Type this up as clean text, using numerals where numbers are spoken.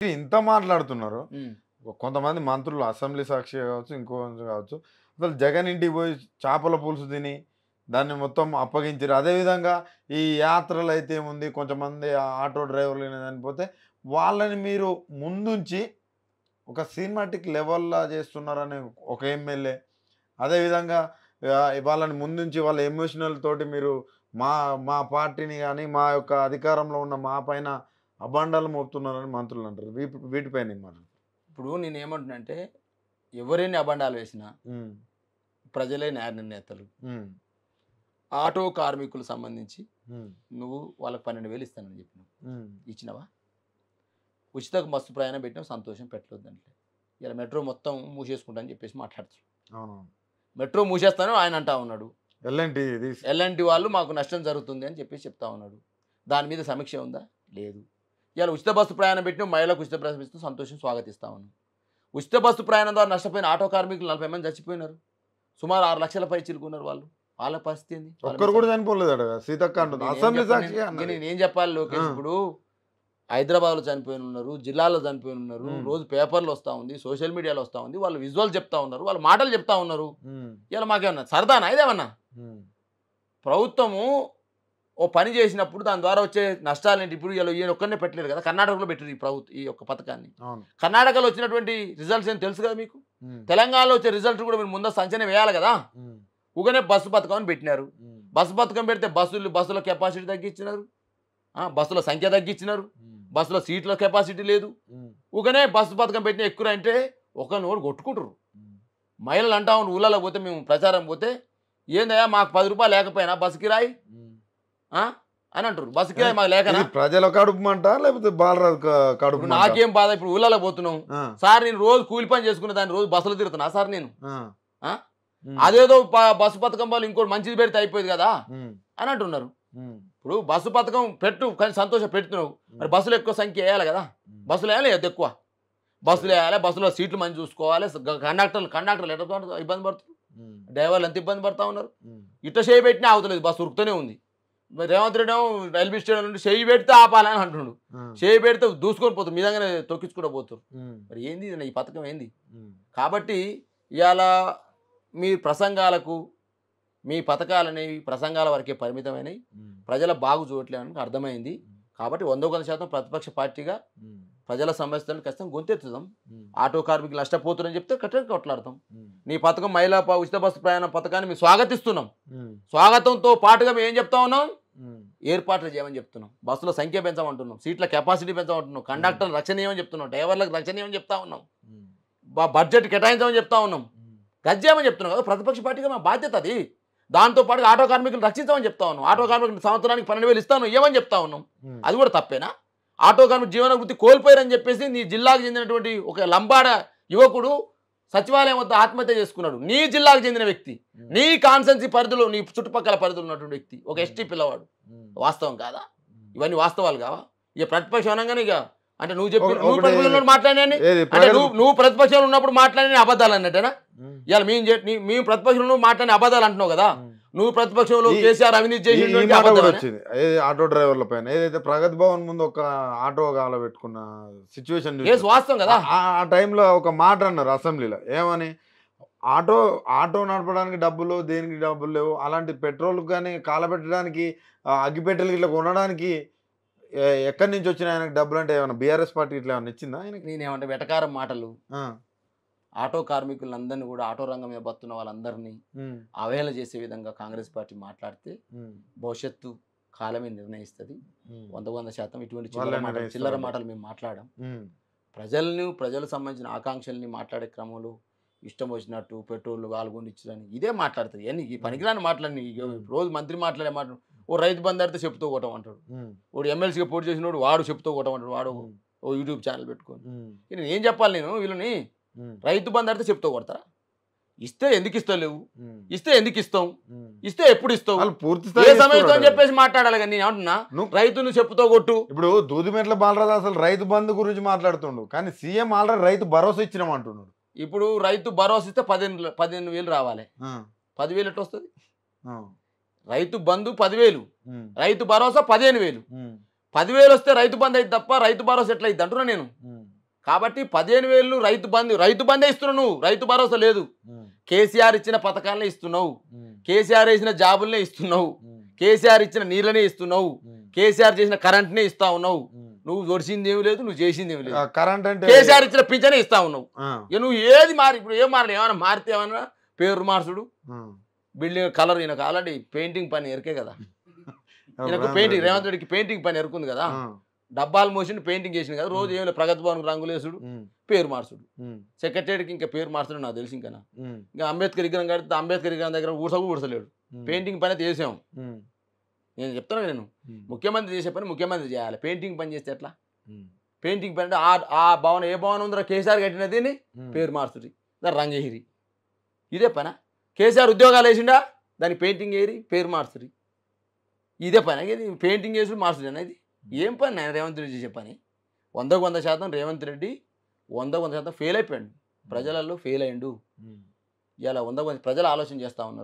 ఇంత మాట్లాడుతున్నారు. హ్మ్. కొంతమంది మంత్రులు అసెంబ్లీ సాక్షిగా కావచ్చు, ఇంకో కావచ్చు. అసలు జగన్ ఇంటికి పోయి చేపల పులుసు తిని, దాన్ని మొత్తం అప్పగించారు. అదేవిధంగా ఈ యాత్రలైతే ఏముంది, కొంతమంది ఆటో డ్రైవర్లు చనిపోతే, వాళ్ళని మీరు ముందుంచి ఒక సినిమాటిక్ లెవెల్‌లా చేస్తున్నారని ఒక ఎమ్మెల్యే. అదేవిధంగా వాళ్ళని ముందుంచి వాళ్ళ ఎమోషనల్ తోటి మీరు మా మా పార్టీని గాని, మా యొక్క అధికారంలో ఉన్న మా పైన అబాండాలు మోపుతున్నారని మంత్రులంటారు. వీటిపైన ఏం మాట్లాడతారు? ఇప్పుడు నేనేమంటున్నానంటే, ఎవరెన్ని అబండాలు వేసినా హ్మ్. ప్రజలే న్యాయ నిర్ణేతలు. హ్మ్. ఆటో కార్మికులకు సంబంధించి హ్మ్. నువ్వు వాళ్ళకి 12,000 ఇస్తానని చెప్పినావు. హ్మ్. ఇచ్చినావా? ఉచిత బస్సు ప్రయాణం పెట్టినావు, సంతోషం, పెట్టలేదంటే. ఇలా మెట్రో మొత్తం మూసేసుకుంటా అని చెప్పేసి మాట్లాడుతున్నారు. అవునవును. మెట్రో మూసేస్తాను ఆయన అంటా ఉన్నాడు. ఎల్ఎన్‌టి ఎల్ఎన్‌టి వాళ్ళు మాకు నష్టం జరుగుతుంది అని చెప్పేసి చెప్తా ఉన్నాడు. దాని మీద సమీక్ష ఉందా? లేదు. ఇవాళ ఉచిత బస్సు ప్రయాణం పెట్టిన మహిళలకు ఉచిత ప్రయాణం ఇస్తూ సంతోషం, స్వాగతిస్తా ఉన్నాం. ఉచిత బస్సు ప్రయాణం ద్వారా నష్టపోయిన ఆటో కార్మికులు 40 మంది చచ్చిపోయినారు. సుమారు 6 లక్షల పై చిలుకున్నారు వాళ్ళు. వాళ్ళ పరిస్థితి ఏంది? ఒక్కరు కూడా చనిపోలేదట సీతక్క అంటుంది. అసెంబ్లీ సాక్షిగా అన్నది. నేనేం చెప్పాలి లోకేష్? ఇప్పుడు హైదరాబాద్లో చనిపోయిన ఉన్నారు, జిల్లాలో చనిపోయిన ఉన్నారు, రోజు పేపర్లు వస్తూ ఉంది, సోషల్ మీడియాలో వస్తూ ఉంది, వాళ్ళు విజువల్ చెప్తా ఉన్నారు, వాళ్ళ మాటలు చెప్తా ఉన్నారు. ఇలా మాకేమన్నా సరదానా ఇదేమన్నా? ప్రభుత్వము ఓ పని చేసినప్పుడు దాని ద్వారా వచ్చే నష్టాలేంటి? ఇప్పుడు ఇలా ఈయన ఒక్కరినే పెట్టలేరు కదా, కర్ణాటకలో పెట్టారు ఈ యొక్క పథకాన్ని. కర్ణాటకలో వచ్చినటువంటి రిజల్ట్స్ ఏం తెలుసు కదా మీకు. తెలంగాణలో వచ్చే రిజల్ట్ కూడా మీరు ముందు సంచలనం వేయాలి కదా. ఊగనే బస్సు పథకం అని పెట్టినారు. బస్సు పథకం పెడితే బస్సుల కెపాసిటీ తగ్గించినారు, బస్సుల సంఖ్య తగ్గించినారు, బస్సులో సీట్ల కెపాసిటీ లేదు. ఊగనే బస్సు పథకం పెట్టిన ఎక్కువ అంటే ఒకరినోడు కొట్టుకుంటారు. మహిళలు అంటా ఉన్నారు, ఊళ్ళలో పోతే మేము ప్రచారం పోతే, ఏందయ్యా మాకు 10 రూపాయలు లేకపోయినా బస్సు కిరాయి అని అంటారు. బస్సు కిరాయి మాకు లేకనా? ప్రజల కడుపుమంట లేకపోతే బాలరాజు కడుపు? నాకేం బాధ, ఇప్పుడు ఊళ్ళలో పోతున్నాం సార్, నేను రోజు కూలి పని చేసుకున్న దాన్ని రోజు బస్సులో తిరుగుతున్నా సార్ నేను. అదేదో బస్సు పథకం వాళ్ళు ఇంకోటి మంచిది పెడితే అయిపోయింది కదా అని అంటున్నారు. ఇప్పుడు బస్సు పథకం పెట్టు, కానీ సంతోషం పెడుతున్నావు, మరి బస్సులు ఎక్కువ సంఖ్య వేయాలి కదా. బస్సులు వేయాలి ఎక్కువ, బస్సులు వేయాలి, బస్సులో సీట్లు మంచి చూసుకోవాలి. కండక్టర్లు ఎట్లా ఇబ్బంది పడుతున్నారు, డ్రైవర్లు ఎంత ఇబ్బంది పడతా ఉన్నారు. ఇట్లా చేయి పెట్టినా ఆగుతలేదు, బస్సు ఉరుకుతూనే ఉంది. రేవంత్ రెడ్డి రైల్వే స్టేషన్ నుండి చేయి పెడితే ఆపాలని అంటున్నాడు. చేయి పెడితే దూసుకొని పోతారు, మీదంగానే తొక్కించుకుంటూ పోతారు. మరి ఏంది ఈ పథకం ఏంది? కాబట్టి ఇవాళ మీ ప్రసంగాలకు, మీ పథకాలనేవి ప్రసంగాల వరకే పరిమితమైనవి, ప్రజల బాగు చూడట్లేదని అర్థమైంది. కాబట్టి 100% ప్రతిపక్ష పార్టీగా ప్రజల సమస్యలను ఖచ్చితంగా గొంతెత్తుదాం. ఆటో కార్మికులు నష్టపోతున్నారని చెప్తే కట్టెలు కొట్లాడతాం. నీ పథకం మహిళా ఉచిత బస్సు ప్రయాణ పథకాన్ని మేము స్వాగతిస్తున్నాం. స్వాగతంతో పాటుగా మేము ఏం చెప్తా ఉన్నాం? ఏర్పాట్లు చేయమని చెప్తున్నాం. బస్సుల సంఖ్య పెంచమంటున్నాం, సీట్ల కెపాసిటీ పెంచమంటున్నాం, కండక్టర్లు రక్షణీయమని చెప్తున్నాం, డ్రైవర్లకు రక్షణీయమని చెప్తా ఉన్నాం, బడ్జెట్ కేటాయించమని చెప్తా ఉన్నాం, గజ్జేయమని చెప్తున్నాం కదా. ప్రతిపక్ష పార్టీగా మా బాధ్యత అది. దాంతోపాటు ఆటో కార్మికులను రక్షించమని చెప్తా ఉన్నాం. ఆటో కార్మికులు సంవత్సరానికి 12,000 ఇస్తాను ఇవ్వమని చెప్తా ఉన్నాం. అది కూడా తప్పేనా? ఆటో కార్మికులు జీవన వృత్తి కోల్పోయారని చెప్పేసి నీ జిల్లాకు చెందినటువంటి ఒక లంబాడ యువకుడు సచివాలయం వద్ద ఆత్మహత్య చేసుకున్నాడు. నీ జిల్లాకు చెందిన వ్యక్తి, నీ కాన్సెన్సీ పరిధిలో, నీ చుట్టుపక్కల పరిధిలో ఉన్నటువంటి వ్యక్తి, ఒక ఎస్టీ పిల్లవాడు. వాస్తవం కాదా? ఇవన్నీ వాస్తవాలు కావా? ఇక ప్రతిపక్షం అనగానే ఇక అంటే నువ్వు చెప్పి నువ్వు ప్రతిపక్షంలో మాట్లాడినాని అంటే నువ్వు ప్రతిపక్షంలో ఉన్నప్పుడు మాట్లాడిన అబద్ధాలు అన్నట్టేనా? ఇవాళ మేము ప్రతిపక్షంలో మాట్లాడిన అబద్ధాలు అంటున్నావు కదా. నువ్వు ప్రతిపక్షంలో కేసీఆర్ అవినీతి చేసి ఆటో డ్రైవర్ల పైన ఏదైతే ప్రగతి భవన్ ముందు ఒక ఆటో గాల పెట్టుకున్న సిచ్యువేషన్ వాస్తవం కదా. ఆ టైంలో ఒక మాట అన్నారు అసెంబ్లీలో, ఏమని? ఆటో నడపడానికి డబ్బులు, దేనికి డబ్బులు లేవు, అలాంటి పెట్రోల్ కానీ కాలబెట్టడానికి అగ్గిపెట్టెలు ఇట్లా కొనడానికి ఎక్కడి నుంచి వచ్చిన ఆయనకు డబ్బులు? అంటే ఏమైనా బీఆర్ఎస్ పార్టీ ఇట్లా ఏమైనా ఇచ్చిందా ఆయనకి? నేనేమంటే వెటకారం మాటలు. ఆటో కార్మికులందరినీ కూడా, ఆటో రంగం మీద బతున్న వాళ్ళందరినీ అవహేళన చేసే విధంగా కాంగ్రెస్ పార్టీ మాట్లాడితే భవిష్యత్తు కాలమే నిర్ణయిస్తుంది. 100% ఇటువంటి చిల్లర మాటలు మేము మాట్లాడాం. ప్రజలకు సంబంధించిన ఆకాంక్షల్ని మాట్లాడే క్రమంలో ఇష్టం వచ్చినట్టు పెట్రోల్ పాల్గొనిచ్చని ఇదే మాట్లాడుతుంది. ఈ పనికిరాని మాటలని రోజు మంత్రి మాట్లాడే మాటలు. ఓ రైతు బంధు అడితే చెప్తూ కొట్టం అంటాడు, వాడు ఎమ్మెల్సీగా పోటీ చేసినోడు వాడు చెప్తూ కొట్టం అంటాడు, వాడు ఓ యూట్యూబ్ ఛానల్ పెట్టుకొని. నేను ఏం చెప్పాలి? నేను వీళ్ళని రైతు బంధు అడితే చెప్తూ కొడతారా? ఇస్తే ఎందుకు ఇస్తలేవు, ఇస్తే ఎందుకు ఇస్తాం, ఇస్తే ఎప్పుడు ఇస్తావు, ఏ సమయంతో అని చెప్పేసి మాట్లాడాలి. కానీ నేను అంటున్నా రైతును చెప్పుతో కొట్టు. ఇప్పుడు దూదిమెట్ల బాలరాజు అసలు రైతు బంధు గురించి మాట్లాడుతుండు, కానీ సీఎం ఆల్రెడీ రైతు భరోసా ఇచ్చినాం అంటున్నాడు. ఇప్పుడు రైతు భరోసా ఇస్తే 15,000 రావాలి. 10,000 ఎట్లా వస్తుంది? రైతు బంధు 10,000, రైతు భరోసా 15,000. 10,000 వస్తే రైతు బంధు అయితే తప్ప రైతు భరోసా ఎట్లా అయింది అంటున్నా నేను. కాబట్టి 15,000 రైతు బందే ఇస్తున్నావు నువ్వు, రైతు భరోసా లేదు. కేసీఆర్ ఇచ్చిన పథకాలనే ఇస్తున్నావు, కేసీఆర్ వేసిన జాబులనే ఇస్తున్నావు, కేసీఆర్ ఇచ్చిన నీళ్ళనే ఇస్తున్నావు, కేసీఆర్ చేసిన కరెంట్నే ఇస్తా ఉన్నావు. నువ్వు దొరిచింది ఏమి లేదు, నువ్వు చేసింది ఏమి లేదు. కరెంట్ అంటే కేసీఆర్ ఇచ్చిన పింఛనే ఇస్తా ఉన్నావు. ఇక నువ్వు ఏది మారి ఇప్పుడు ఏం మారలేదు, ఏమైనా మారితే ఏమన్నా పేరు మార్చుడు, బిల్డింగ్ కలర్. ఈయనకు ఆల్రెడీ పెయింటింగ్ పని ఎరికే కదా, ఈయనకు పెయింటింగ్, రేవంత్ రెడ్డికి పెయింటింగ్ పని ఎరుకుంది కదా, డబ్బాలు మోసిండు పెయింటింగ్ చేసింది కదా, రోజు ఏమైనా ప్రగతి భవన్ రంగులేసుడు, పేరు మార్చుడు. సెక్రటరీకి ఇంకా పేరు మార్చడం నాకు తెలిసి ఇంకా అంబేద్కర్ విగ్రహం కడితే అంబేద్కర్ విగ్రహం దగ్గర ఊడ్చలేడు. పెయింటింగ్ పని అయితే చేసాం. నేను చెప్తాను, నేను ముఖ్యమంత్రి చేసే పని ముఖ్యమంత్రి చేయాలి, పెయింటింగ్ పని చేస్తే ఎట్లా? పెయింటింగ్ పని అంటే ఆ భవనం ఏ భవనం ఉందో కేసీఆర్ కట్టినది పేరు మార్చుడి, దాని రంగేహిరి. ఇదే పని. కేసీఆర్ ఉద్యోగాలు వేసిండా, దాని పెయింటింగ్ వేరి పేరు మార్చుడి. ఇదే పని. ఇది పెయింటింగ్ వేసుడు మార్చుడు అనేది ఏం పని? నేను రేవంత్ రెడ్డి చేసే పని. 100% రేవంత్ రెడ్డి 100% ఫెయిల్ అయిపోయాడు, ప్రజలలో ఫెయిల్ అయ్యిండు. ఇలా 100% ప్రజలు ఆలోచన చేస్తూ ఉన్నారు.